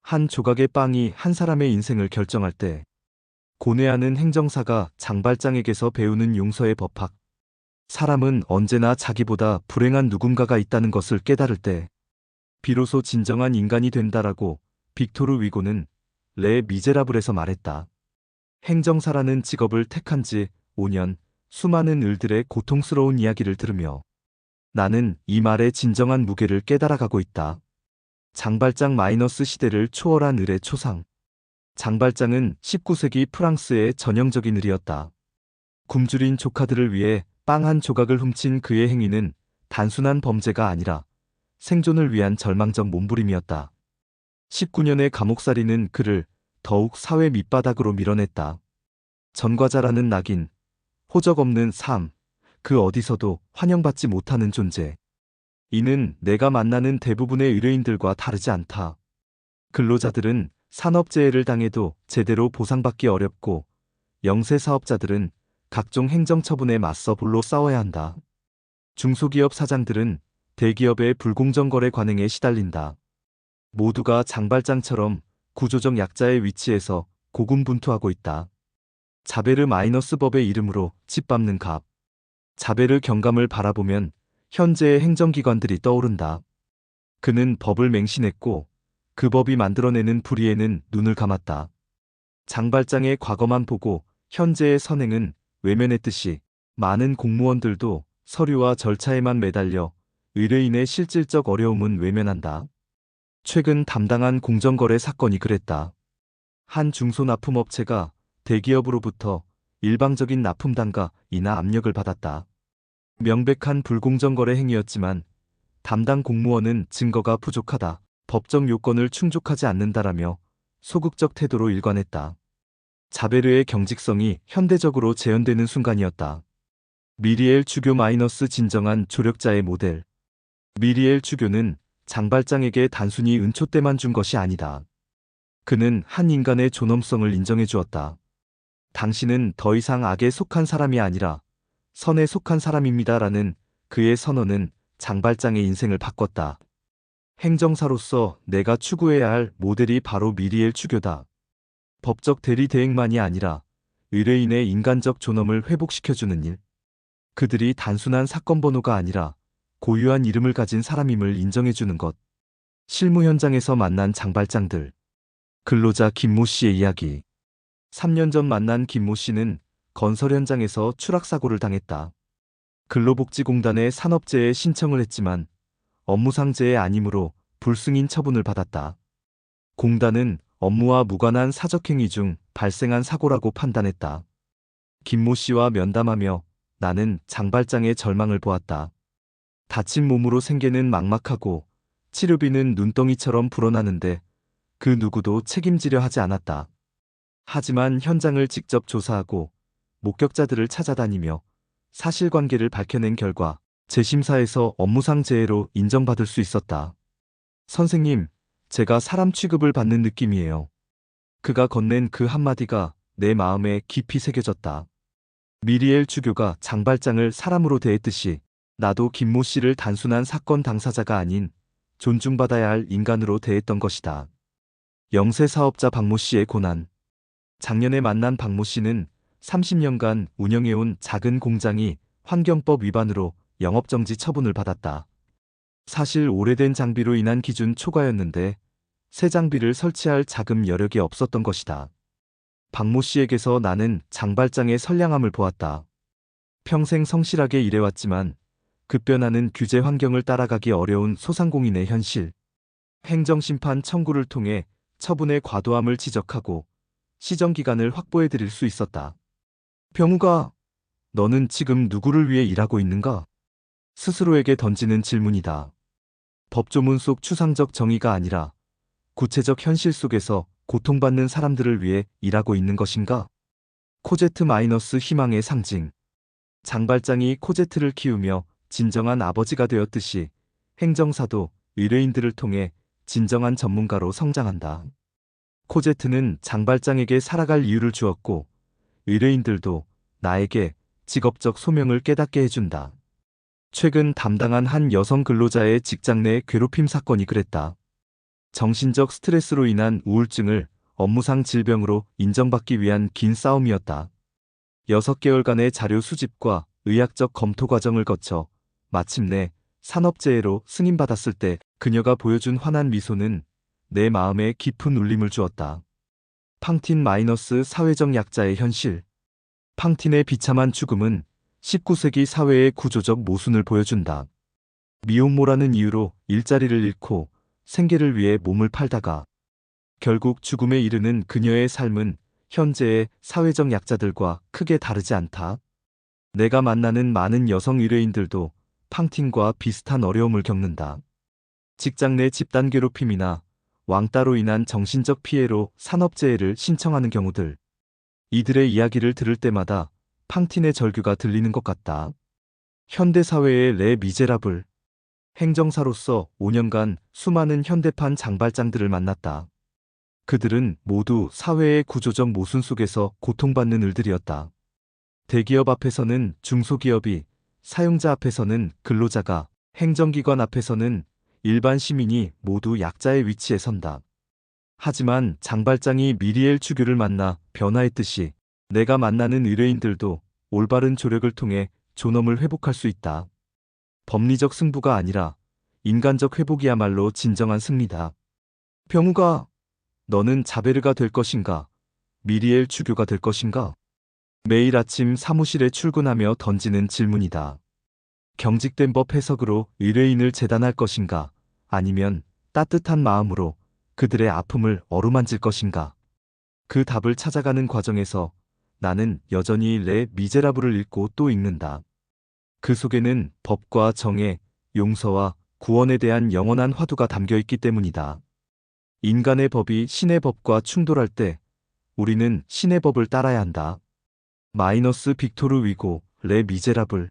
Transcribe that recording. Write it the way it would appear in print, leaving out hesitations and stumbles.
한 조각의 빵이 한 사람의 인생을 결정할 때, 고뇌하는 행정사가 장발장에게서 배우는 용서의 법학. 사람은 언제나 자기보다 불행한 누군가가 있다는 것을 깨달을 때, 비로소 진정한 인간이 된다라고 빅토르 위고는 레 미제라블에서 말했다. 행정사라는 직업을 택한 지 5년, 수많은 을들의 고통스러운 이야기를 들으며 나는 이 말의 진정한 무게를 깨달아가고 있다. 장발장 마이너스 시대를 초월한 을의 초상. 장발장은 19세기 프랑스의 전형적인 을이었다. 굶주린 조카들을 위해 빵 한 조각을 훔친 그의 행위는 단순한 범죄가 아니라 생존을 위한 절망적 몸부림이었다. 19년의 감옥살이는 그를 더욱 사회 밑바닥으로 밀어냈다. 전과자라는 낙인, 호적 없는 삶, 그 어디서도 환영받지 못하는 존재. 이는 내가 만나는 대부분의 의뢰인들과 다르지 않다. 근로자들은 산업재해를 당해도 제대로 보상받기 어렵고, 영세사업자들은 각종 행정처분에 맞서 불로 싸워야 한다. 중소기업 사장들은 대기업의 불공정 거래 관행에 시달린다. 모두가 장발장처럼 구조적 약자의 위치에서 고군분투하고 있다. 자베르 마이너스 법의 이름으로 짓밟는 갑. 자베르 경감을 바라보면 현재의 행정기관들이 떠오른다. 그는 법을 맹신했고 그 법이 만들어내는 불의에는 눈을 감았다. 장발장의 과거만 보고 현재의 선행은 외면했듯이 많은 공무원들도 서류와 절차에만 매달려 의뢰인의 실질적 어려움은 외면한다. 최근 담당한 공정거래 사건이 그랬다. 한 중소납품업체가 대기업으로부터 일방적인 납품 단가 인하 압력을 받았다. 명백한 불공정거래 행위였지만 담당 공무원은 증거가 부족하다, 법적 요건을 충족하지 않는다라며 소극적 태도로 일관했다. 자베르의 경직성이 현대적으로 재현되는 순간이었다. 미리엘 주교 마이너스 진정한 조력자의 모델. 미리엘 주교는 장발장에게 단순히 은초대만 준 것이 아니다. 그는 한 인간의 존엄성을 인정해 주었다. 당신은 더 이상 악에 속한 사람이 아니라 선에 속한 사람입니다라는 그의 선언은 장발장의 인생을 바꿨다. 행정사로서 내가 추구해야 할 모델이 바로 미리엘 주교다. 법적 대리 대행만이 아니라 의뢰인의 인간적 존엄을 회복시켜주는 일. 그들이 단순한 사건 번호가 아니라 고유한 이름을 가진 사람임을 인정해주는 것. 실무 현장에서 만난 장발장들. 근로자 김모 씨의 이야기. 3년 전 만난 김모 씨는 건설 현장에서 추락사고를 당했다. 근로복지공단에 산업재해 신청을 했지만 업무상 재해 아니므로 불승인 처분을 받았다. 공단은 업무와 무관한 사적행위 중 발생한 사고라고 판단했다. 김모 씨와 면담하며 나는 장발장의 절망을 보았다. 다친 몸으로 생계는 막막하고 치료비는 눈덩이처럼 불어나는데 그 누구도 책임지려 하지 않았다. 하지만 현장을 직접 조사하고 목격자들을 찾아다니며 사실관계를 밝혀낸 결과 재심사에서 업무상 재해로 인정받을 수 있었다. 선생님, 제가 사람 취급을 받는 느낌이에요. 그가 건넨 그 한마디가 내 마음에 깊이 새겨졌다. 미리엘 주교가 장발장을 사람으로 대했듯이 나도 김모 씨를 단순한 사건 당사자가 아닌 존중받아야 할 인간으로 대했던 것이다. 영세사업자 박모 씨의 고난. 작년에 만난 박모 씨는 30년간 운영해온 작은 공장이 환경법 위반으로 영업정지 처분을 받았다. 사실 오래된 장비로 인한 기준 초과였는데 새 장비를 설치할 자금 여력이 없었던 것이다. 박모 씨에게서 나는 장발장의 선량함을 보았다. 평생 성실하게 일해왔지만 급변하는 규제 환경을 따라가기 어려운 소상공인의 현실. 행정심판 청구를 통해 처분의 과도함을 지적하고 시정기간을 확보해드릴 수 있었다. 병우가, 너는 지금 누구를 위해 일하고 있는가? 스스로에게 던지는 질문이다. 법조문 속 추상적 정의가 아니라 구체적 현실 속에서 고통받는 사람들을 위해 일하고 있는 것인가? 코제트 마이너스 희망의 상징. 장발장이 코제트를 키우며 진정한 아버지가 되었듯이 행정사도 의뢰인들을 통해 진정한 전문가로 성장한다. 코제트는 장발장에게 살아갈 이유를 주었고 의뢰인들도 나에게 직업적 소명을 깨닫게 해준다. 최근 담당한 한 여성 근로자의 직장 내 괴롭힘 사건이 그랬다. 정신적 스트레스로 인한 우울증을 업무상 질병으로 인정받기 위한 긴 싸움이었다. 6개월간의 자료 수집과 의학적 검토 과정을 거쳐 마침내 산업재해로 승인받았을 때 그녀가 보여준 환한 미소는 내 마음에 깊은 울림을 주었다. 팡틴 마이너스 사회적 약자의 현실. 팡틴의 비참한 죽음은 19세기 사회의 구조적 모순을 보여준다. 미혼모라는 이유로 일자리를 잃고 생계를 위해 몸을 팔다가 결국 죽음에 이르는 그녀의 삶은 현재의 사회적 약자들과 크게 다르지 않다. 내가 만나는 많은 여성 의뢰인들도 팡틴과 비슷한 어려움을 겪는다. 직장 내 집단 괴롭힘이나 왕따로 인한 정신적 피해로 산업재해를 신청하는 경우들. 이들의 이야기를 들을 때마다 팡틴의 절규가 들리는 것 같다. 현대사회의 레 미제라블. 행정사로서 5년간 수많은 현대판 장발장들을 만났다. 그들은 모두 사회의 구조적 모순 속에서 고통받는 을들이었다. 대기업 앞에서는 중소기업이, 사용자 앞에서는 근로자가, 행정기관 앞에서는 일반 시민이 모두 약자의 위치에 선다. 하지만 장발장이 미리엘 주교를 만나 변화했듯이 내가 만나는 의뢰인들도 올바른 조력을 통해 존엄을 회복할 수 있다. 법리적 승부가 아니라 인간적 회복이야말로 진정한 승리다. 병우가, 너는 자베르가 될 것인가? 미리엘 주교가 될 것인가? 매일 아침 사무실에 출근하며 던지는 질문이다. 경직된 법 해석으로 의뢰인을 재단할 것인가? 아니면 따뜻한 마음으로 그들의 아픔을 어루만질 것인가? 그 답을 찾아가는 과정에서 나는 여전히 레 미제라블을 읽고 또 읽는다. 그 속에는 법과 정의, 용서와 구원에 대한 영원한 화두가 담겨 있기 때문이다. 인간의 법이 신의 법과 충돌할 때 우리는 신의 법을 따라야 한다. 마이너스 빅토르 위고, 레 미제라블.